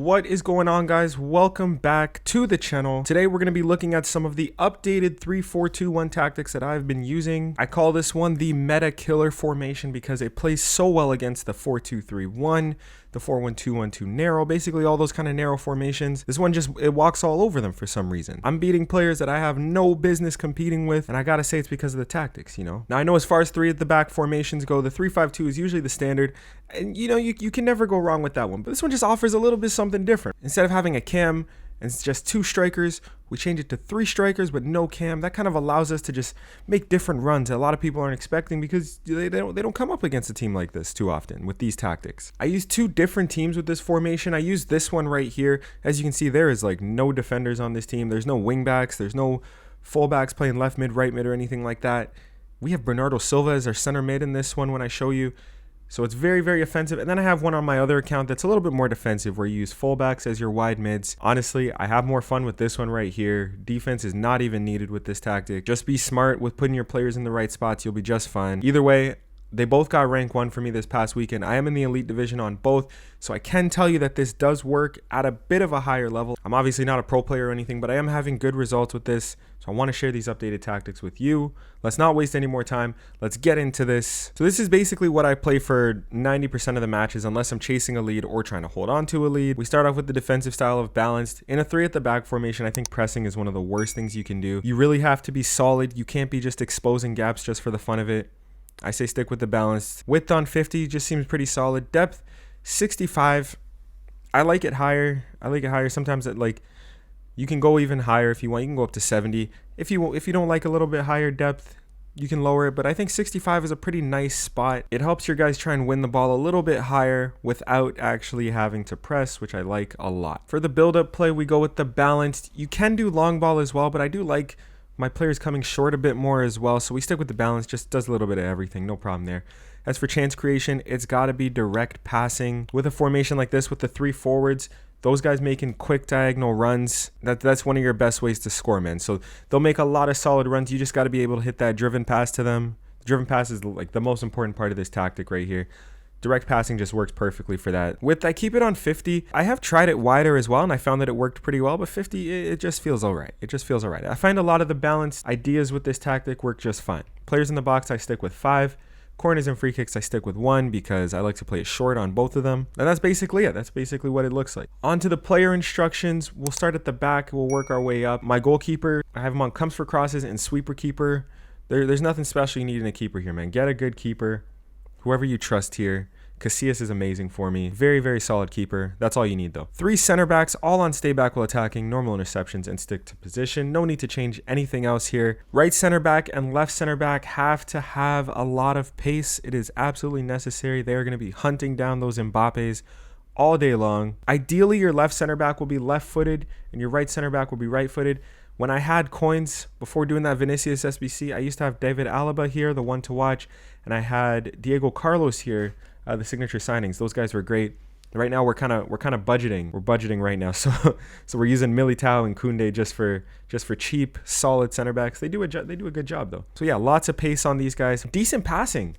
What is going on, guys? Welcome back to the channel. Today we're going to be looking at some of the updated 3-4-2-1 tactics that I've been using. I call this one the meta killer formation because it plays so well against the 4-2-3-1, the 4-1-2-1-2 narrow, basically all those kind of narrow formations. This one it walks all over them for some reason. I'm beating players that I have no business competing with, and I gotta say it's because of the tactics, you know. Now I know as far as 3 at the back formations go, the 3-5-2 is usually the standard, and you know, you can never go wrong with that one, but this one just offers a little bit something different. Instead of having a cam and it's just 2 strikers, we change it to 3 strikers but no cam. That kind of allows us to just make different runs that a lot of people aren't expecting because they don't come up against a team like this too often with these tactics. I use 2 different teams with this formation. I use this one right here. As you can see, there is like no defenders on this team. There's no wing backs. There's no fullbacks playing left mid, right mid, or anything like that. We have Bernardo Silva as our center mid in this one when I show you. So it's very, very offensive. And then I have one on my other account that's a little bit more defensive where you use fullbacks as your wide mids. Honestly, I have more fun with this one right here. Defense is not even needed with this tactic. Just be smart with putting your players in the right spots. You'll be just fine. Either way, they both got rank 1 for me this past weekend. I am in the elite division on both, so I can tell you that this does work at a bit of a higher level. I'm obviously not a pro player or anything, but I am having good results with this, so I want to share these updated tactics with you. Let's not waste any more time. Let's get into this. So this is basically what I play for 90% of the matches unless I'm chasing a lead or trying to hold on to a lead. We start off with the defensive style of balanced. In a 3 at the back formation, I think pressing is one of the worst things you can do. You really have to be solid. You can't be just exposing gaps just for the fun of it. I say stick with the balanced. Width on 50 just seems pretty solid. Depth 65. I like it higher. Sometimes you can go even higher if you want. You can go up to 70. If you don't like a little bit higher depth, you can lower it, but I think 65 is a pretty nice spot. It helps your guys try and win the ball a little bit higher without actually having to press, which I like a lot. For the build-up play, we go with the balanced. You can do long ball as well, but I do like my players coming short a bit more as well, so we stick with the balance. Just does a little bit of everything, no problem there. As for chance creation, it's got to be direct passing. With a formation like this with the 3 forwards, those guys making quick diagonal runs, that's one of your best ways to score, man. So they'll make a lot of solid runs. You just got to be able to hit that driven pass to them. Driven pass is like the most important part of this tactic right here. Direct passing just works perfectly for that. I keep it on 50. I have tried it wider as well, and I found that it worked pretty well, but 50, it just feels all right. It just feels all right. I find a lot of the balanced ideas with this tactic work just fine. Players in the box, I stick with 5. Corners and free kicks, I stick with 1 because I like to play it short on both of them. And that's basically it. That's basically what it looks like. On to the player instructions. We'll start at the back. We'll work our way up. My goalkeeper, I have him on comes for crosses and sweeper keeper. There's nothing special you need in a keeper here, man. Get a good keeper. Whoever you trust here. Casillas is amazing for me. Very, very solid keeper. That's all you need though. 3 center backs, all on stay back while attacking, normal interceptions, and stick to position. No need to change anything else here. Right center back and left center back have to have a lot of pace. It is absolutely necessary. They are going to be hunting down those Mbappes all day long. Ideally, your left center back will be left-footed and your right center back will be right-footed. When I had coins before doing that Vinicius SBC, I used to have David Alaba here, the one to watch, and I had Diego Carlos here, the signature signings. Those guys were great. Right now we're kind of budgeting. We're budgeting right now, so we're using Militao and Koundé just for cheap, solid center backs. They do a good job though. So yeah, lots of pace on these guys. Decent passing.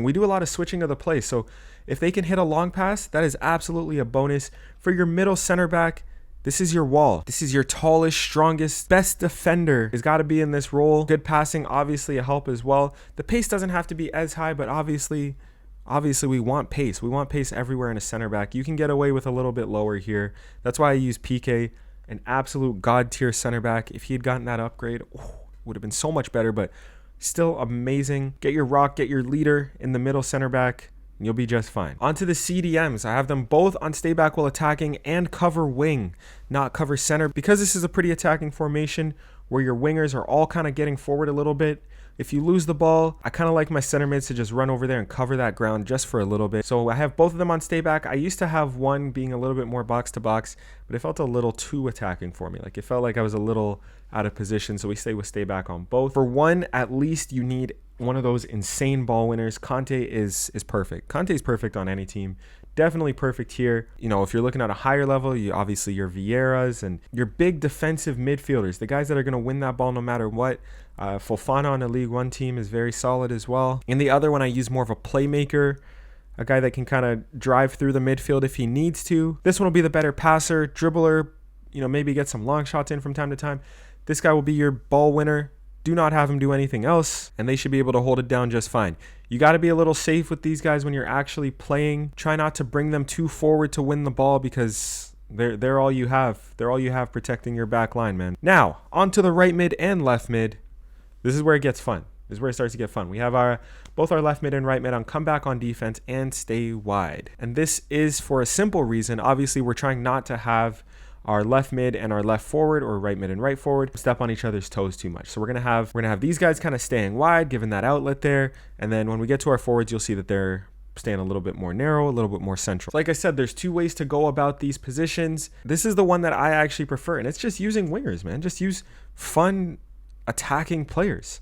We do a lot of switching of the play. So if they can hit a long pass, that is absolutely a bonus. For your middle center back, this is your wall. This is your tallest, strongest, best defender. Has got to be in this role. Good passing, obviously a help as well. The pace doesn't have to be as high, but obviously we want pace. We want pace everywhere in a center back. You can get away with a little bit lower here. That's why I use PK, an absolute god tier center back. If he had gotten that upgrade, would have been so much better, but still amazing. Get your rock, get your leader in the middle center back. You'll be just fine. Onto the CDMs. I have them both on stay back while attacking and cover wing, not cover center, because this is a pretty attacking formation where your wingers are all kind of getting forward a little bit. If you lose the ball, I kind of like my center mids to just run over there and cover that ground just for a little bit. So I have both of them on stay back. I used to have one being a little bit more box to box, but it felt a little too attacking for me. Like it felt like I was a little out of position, so we stay with stay back on both. For one, at least you need one of those insane ball winners. Conte is perfect. Conte is perfect on any team. Definitely perfect here. You know, if you're looking at a higher level, you obviously your Vieiras and your big defensive midfielders, the guys that are going to win that ball no matter what. Fofana on a League One team is very solid as well. In the other one, I use more of a playmaker. a guy that can kind of drive through the midfield if he needs to. This one will be the better passer, dribbler, maybe get some long shots in from time to time. This guy will be your ball winner. Do not have him do anything else, and they should be able to hold it down just fine. You got to be a little safe with these guys when you're actually playing. Try not to bring them too forward to win the ball because they're all you have. They're all you have protecting your back line, man. Now, onto the right mid and left mid. This is where it gets fun. This is where it starts to get fun. We have both our left mid and right mid on comeback on defense and stay wide. And this is for a simple reason. Obviously, we're trying not to have our left mid and our left forward, or right mid and right forward, step on each other's toes too much. So we're gonna have these guys kind of staying wide, given that outlet there. And then when we get to our forwards, you'll see that they're staying a little bit more narrow, a little bit more central. So like I said, there's 2 ways to go about these positions. This is the one that I actually prefer, and it's just using wingers, man. Just use fun attacking players.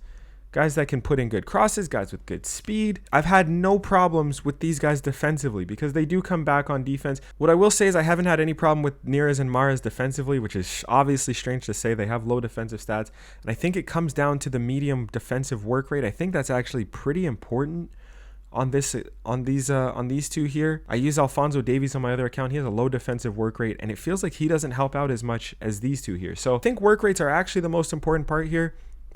Guys that can put in good crosses, guys with good speed. I've had no problems with these guys defensively because they do come back on defense. What I will say is I haven't had any problem with Neres and Mahrez defensively, which is obviously strange to say. They have low defensive stats, and I think it comes down to the medium defensive work rate. I think that's actually pretty important on these 2 here. I use Alphonso Davies on my other account. He has a low defensive work rate, and it feels like he doesn't help out as much as these 2 here. So I think work rates are actually the most important part here,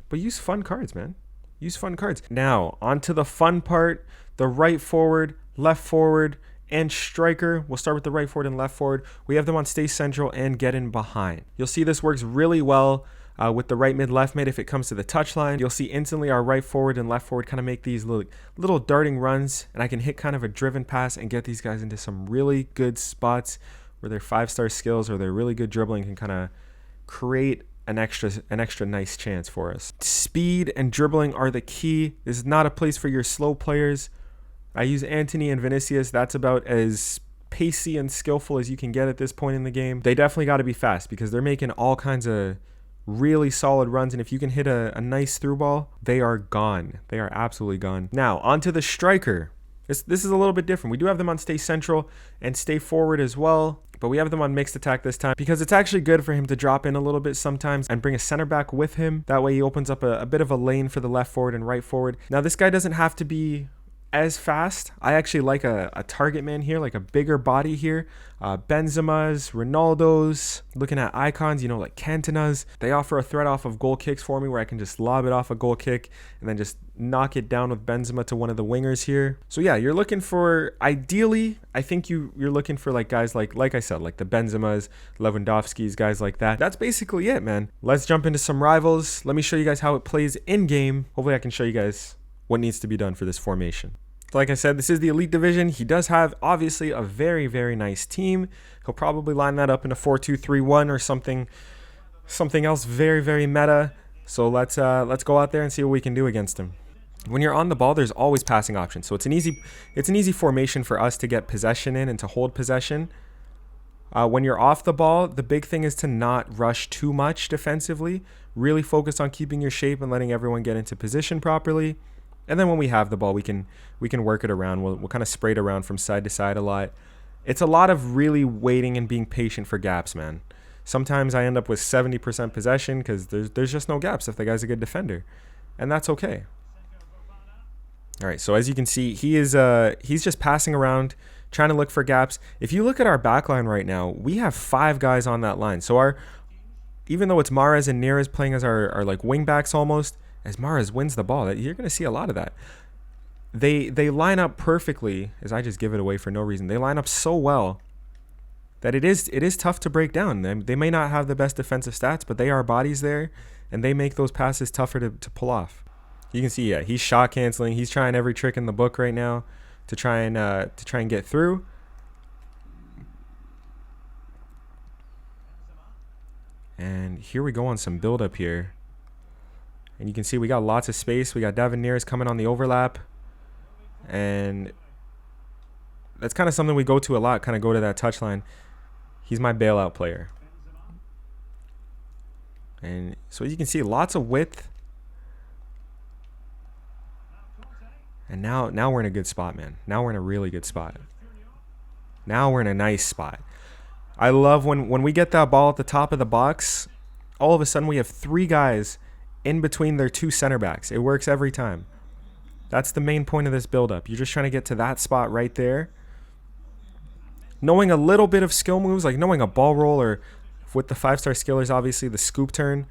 but use fun cards, man. Use fun cards. Now, on to the fun part, the right forward, left forward, and striker. We'll start with the right forward and left forward. We have them on stay central and get in behind. You'll see this works really well with the right mid, left mid if it comes to the touchline. You'll see instantly our right forward and left forward kind of make these little darting runs, and I can hit kind of a driven pass and get these guys into some really good spots where their 5-star skills or their really good dribbling can kind of create an extra nice chance for us. Speed and dribbling are the key. This is not a place for your slow players. I use Antony and Vinicius. That's about as pacey and skillful as you can get at this point in the game. They definitely got to be fast because they're making all kinds of really solid runs, and if you can hit a nice through ball, they are gone. They are absolutely gone. Now, onto the striker. This is a little bit different. We do have them on stay central and stay forward as well, but we have them on mixed attack this time because it's actually good for him to drop in a little bit sometimes and bring a center back with him. That way he opens up a bit of a lane for the left forward and right forward. Now, this guy doesn't have to be as fast. I actually like a target man here, like a bigger body here. Benzema's, Ronaldo's, looking at icons, like Cantona's. They offer a threat off of goal kicks for me where I can just lob it off a goal kick and then just knock it down with Benzema to one of the wingers here. So yeah, you're looking for, ideally, I think you're looking for like guys like I said, like the Benzema's, Lewandowski's, guys like that. That's basically it, man. Let's jump into some rivals. Let me show you guys how it plays in game. Hopefully I can show you guys what needs to be done for this formation. Like I said, this is the Elite Division. He does have, obviously, a very, very nice team. He'll probably line that up in a 4-2-3-1 or something else very, very meta. So let's go out there and see what we can do against him. When you're on the ball, there's always passing options. So it's an easy formation for us to get possession in and to hold possession. When you're off the ball, the big thing is to not rush too much defensively. Really focus on keeping your shape and letting everyone get into position properly. And then when we have the ball, we can work it around. We'll kind of spray it around from side to side a lot. It's a lot of really waiting and being patient for gaps, man. Sometimes I end up with 70% possession because there's just no gaps if the guy's a good defender. And that's okay. All right, so as you can see, he's just passing around, trying to look for gaps. If you look at our back line right now, we have 5 guys on that line. So even though it's Mahrez and Neres playing as our like wing backs almost, as Mahrez wins the ball, you're going to see a lot of that. They line up perfectly, as I just give it away for no reason. They line up so well that it is tough to break down. They may not have the best defensive stats, but they are bodies there, and they make those passes tougher to pull off. You can see, yeah, he's shot canceling. He's trying every trick in the book right now to try and get through. And here we go on some build up here. And you can see we got lots of space. We got David Neres coming on the overlap. And that's kind of something we go to a lot, kind of go to that touchline. He's my bailout player. And so as you can see, lots of width. And now we're in a good spot, man. Now we're in a really good spot. Now we're in a nice spot. I love when we get that ball at the top of the box, all of a sudden we have 3 guys in between their 2 center backs. It works every time. That's the main point of this build-up. You're just trying to get to that spot right there. Knowing a little bit of skill moves, like knowing a ball roll, or with the 5-star skillers, obviously the scoop turn,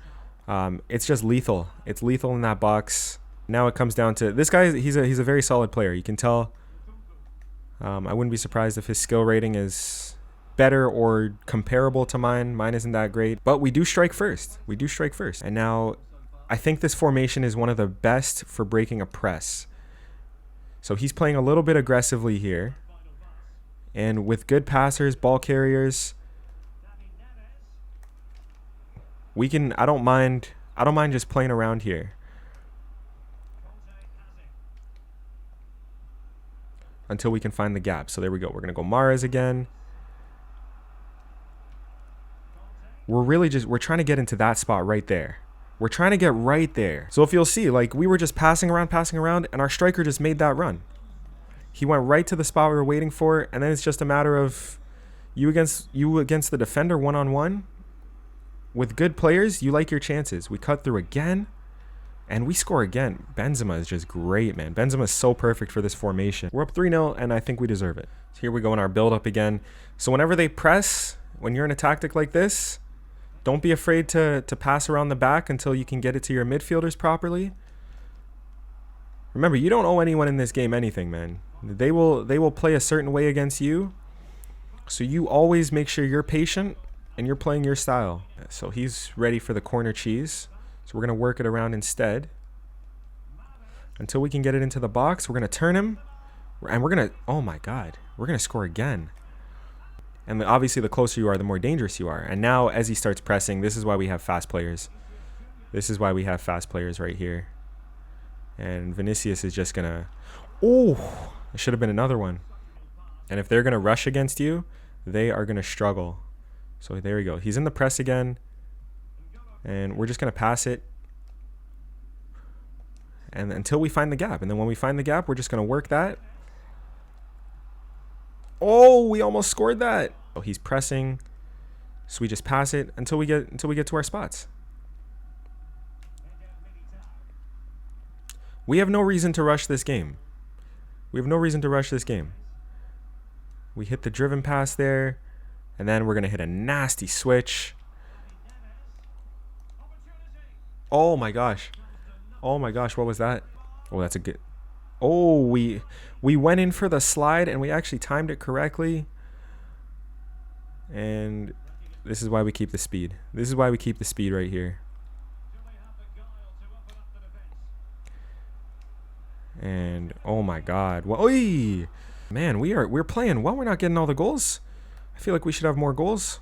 it's just lethal. It's lethal in that box. Now it comes down to this guy. He's a very solid player. You can tell. I wouldn't be surprised if his skill rating is better or comparable to mine. Mine isn't that great, but we do strike first. We do strike first. And now I think this formation is one of the best for breaking a press. So he's playing a little bit aggressively here. And with good passers, ball carriers, we can, I don't mind just playing around here. Until we can find the gap. So there we go. We're going to go Mahrez again. We're trying to get into that spot right there. We're trying to get right there. So if you'll see, like, we were just passing around, and our striker just made that run. He went right to the spot we were waiting for, and then it's just a matter of you against the defender one-on-one. With good players, you like your chances. We cut through again, and we score again. Benzema is just great, man. Benzema is so perfect for this formation. We're up 3-0, and I think we deserve it. So here we go in our build-up again. So whenever they press, when you're in a tactic like this, don't be afraid to pass around the back until you can get it to your midfielders properly. Remember, you don't owe anyone in this game anything, man. They will play a certain way against you. So you always make sure you're patient and you're playing your style. So he's ready for the corner cheese. So we're going to work it around instead. Until we can get it into the box, we're going to turn him. And we're going to, oh my God, we're going to score again. And obviously, the closer you are, the more dangerous you are. And now, as he starts pressing, this is why we have fast players. This is why we have fast players right here. And Vinicius is just going to... Oh, it should have been another one. And if they're going to rush against you, they are going to struggle. So there we go. He's in the press again. And we're just going to pass it. And until we find the gap. And then when we find the gap, we're just going to work that. Oh, we almost scored that. Oh, he's pressing. So we just pass it until we get to our spots. We have no reason to rush this game. We have no reason to rush this game. We hit the driven pass there, and then we're going to hit a nasty switch. Oh my gosh. Oh my gosh, what was that? Oh, that's a good... Oh, we went in for the slide, and we actually timed it correctly. And this is why we keep the speed. This is why we keep the speed right here. And oh my God. Well, oy! Man, we're playing well. We're not getting all the goals. I feel like we should have more goals.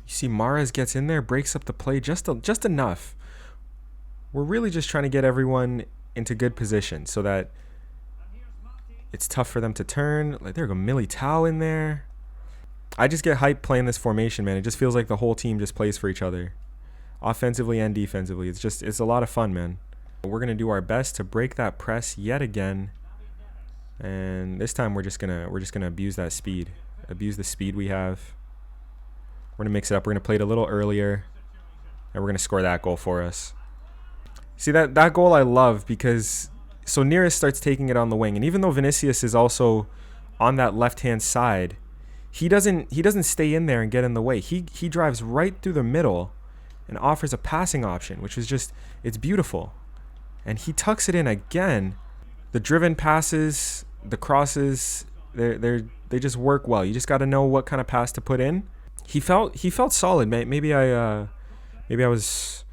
You see Mahrez gets in there, breaks up the play just enough. We're really just trying to get everyone into good position so that it's tough for them to turn. Like, there go Militao in there. I just get hyped playing this formation, man. It just feels like the whole team just plays for each other, offensively and defensively. It's a lot of fun, man. We're gonna do our best to break that press yet again, and this time we're just gonna abuse that speed, abuse the speed we have. We're gonna mix it up. We're gonna play it a little earlier, and we're gonna score that goal for us. See, that goal I love because so Neres starts taking it on the wing, and even though Vinicius is also on that left-hand side, he doesn't stay in there and get in the way. He drives right through the middle and offers a passing option, which is just, it's beautiful. And he tucks it in again. The driven passes, the crosses, they just work well. You just got to know what kind of pass to put in. He felt solid. Maybe I was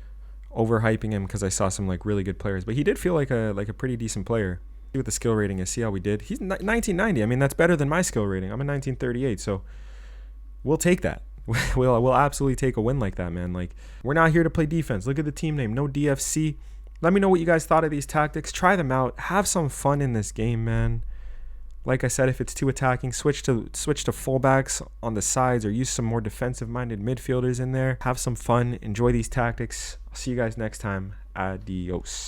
overhyping him because I saw some like really good players, but he did feel like a pretty decent player. See what the skill rating is. See how we did. He's 1990. I mean, that's better than my skill rating. I'm a 1938, so we'll take that. We'll absolutely take a win like that, man. Like, we're not here to play defense. Look at the team name. No DFC. Let me know what you guys thought of these tactics. Try them out. Have some fun in this game, man. Like I said, if it's too attacking, switch to fullbacks on the sides or use some more defensive-minded midfielders in there. Have some fun. Enjoy these tactics. I'll see you guys next time. Adios.